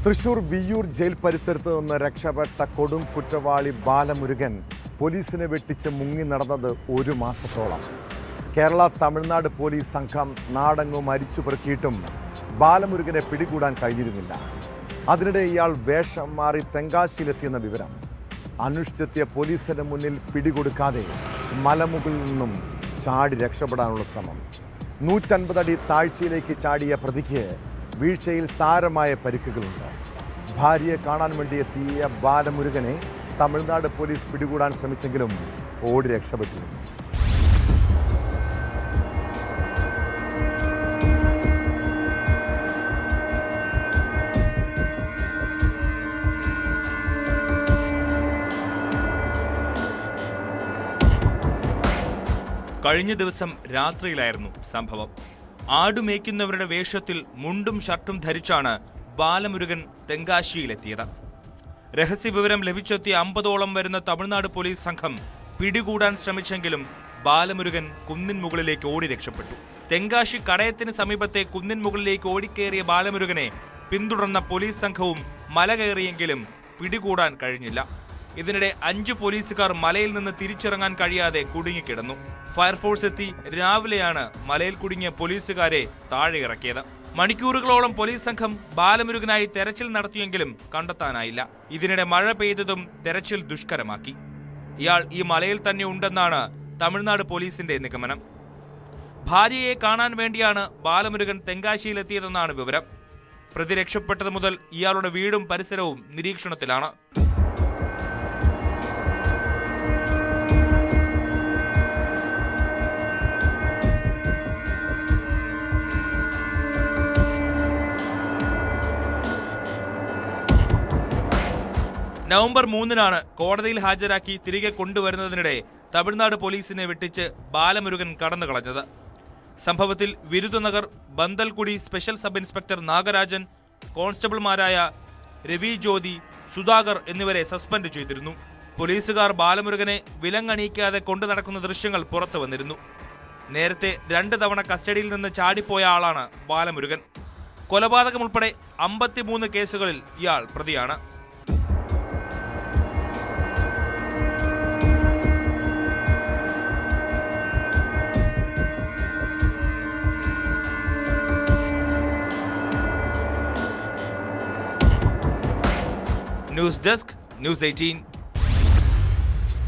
Thrissur Viyyur jail പരിസരത്ത് നിന്ന് രക്ഷപ്പെട്ട കൊടും കുറ്റവാളി ബാലമുരുകൻ പോലീസിനെ വെട്ടിച്ച് മുങ്ങി നടന്നത് 1 മാസത്തോളം. കേരള തമിഴ്നാട് പോലീസ് സംഘം നാടെങ്ങും അരിച്ചുപെറുക്കിയിട്ടും ബാലമുരുകനെ പിടികൂടാൻ കഴിഞ്ഞിരുന്നില്ല. അതിനിടെ ഇയാൾ വേഷം മാറി തെങ്കാശിയിലെത്തിയെന്ന വിവരം. അന്വേഷിച്ചെത്തിയ പോലീസിന് മുന്നിൽ പിടികൊടുക്കാതെ മലമുകളിൽ നിന്നും ചാടി രക്ഷപ്പെടാനുള്ള ശ്രമം. 150 അടി താഴ്ചയിലേക്ക് ചാടിയ പ്രതിക്ക് വീഴ്ചയിൽ സാരമായ പരിക്കുകളുണ്ട്. ഭാര്യയെ കാണാൻ വേണ്ടി എത്തിയ ബാലമുരുകനെ തമിഴ്നാട് പോലീസ് പിടികൂടാൻ ശ്രമിച്ചെങ്കിലും ഓടി രക്ഷപ്പെട്ടിരുന്നു. കഴിഞ്ഞ ദിവസം രാത്രിയിലായിരുന്നു സംഭവം. ആടുമേയ്ക്കുന്നവരുടെ വേഷത്തിൽ മുണ്ടും ഷർട്ടും ധരിച്ചാണ് ബാലമുരുകൻ തെങ്കാശിയിലെത്തിയത്. രഹസ്യവിവരം ലഭിച്ചെത്തിയ 50ഓളം വരുന്ന തമിഴ്നാട് പോലീസ് സംഘം പിടികൂടാൻ ശ്രമിച്ചെങ്കിലും ബാലമുരുകൻ കുന്നിൻ മുകളിലേക്ക് ഓടി രക്ഷപ്പെട്ടു. തെങ്കാശി കടയത്തിന് സമീപത്തെ കുന്നിൻ മുകളിലേക്ക് ഓടിക്കേറിയ ബാലമുരുകനെ പിന്തുടർന്ന പോലീസ് സംഘവും മല കയറിയെങ്കിലും പിടികൂടാൻ കഴിഞ്ഞില്ല. ഇതിനിടെ 5 പോലീസുകാർ മലയിൽ നിന്ന് തിരിച്ചിറങ്ങാൻ കഴിയാതെ കുടുങ്ങിക്കിടന്നു. ഫയർഫോഴ്സ് എത്തി രാവിലെയാണ് മലയിൽ കുടുങ്ങിയ പോലീസുകാരെ താഴെ ഇറക്കിയത്. മണിക്കൂറുകളോളം പോലീസ് സംഘം ബാലമുരുകനായി തെരച്ചിൽ നടത്തിയെങ്കിലും കണ്ടെത്താനായില്ല. ഇതിനിടെ മഴ പെയ്തതും തെരച്ചിൽ ദുഷ്കരമാക്കി. ഇയാൾ ഈ മലയിൽ തന്നെ ഉണ്ടെന്നാണ് തമിഴ്നാട് പോലീസിന്റെ നിഗമനം. ഭാര്യയെ കാണാൻ വേണ്ടിയാണ് ബാലമുരുകൻ തെങ്കാശിയിലെത്തിയതെന്നാണ് വിവരം. പ്രതി രക്ഷപ്പെട്ടത് മുതൽ ഇയാളുടെ വീടും പരിസരവും നിരീക്ഷണത്തിലാണ്. നവംബർ 3-നാണ് കോടതിയിൽ ഹാജരാക്കി തിരികെ കൊണ്ടുവരുന്നതിനിടെ തമിഴ്നാട് പോലീസിനെ വെട്ടിച്ച് ബാലമുരുകൻ കടന്നുകളഞ്ഞത്. സംഭവത്തിൽ Virudhunagar, Pandalgudi special sub inspector Nagarajan, കോൺസ്റ്റബിൾമാരായ രവി ജ്യോതി, സുധാകർ എന്നിവരെ സസ്പെൻഡ് ചെയ്തിരുന്നു. പോലീസുകാർ ബാലമുരുകനെ വിലങ്ങണിയിക്കാതെ കൊണ്ടു നടക്കുന്ന ദൃശ്യങ്ങൾ പുറത്തു വന്നിരുന്നു. നേരത്തെ 2 തവണ കസ്റ്റഡിയിൽ നിന്ന് ചാടിപ്പോയ ആളാണ് ബാലമുരുകൻ. കൊലപാതകം ഉൾപ്പെടെ 53 കേസുകളിൽ ഇയാൾ പ്രതിയാണ്. News desk, news 18.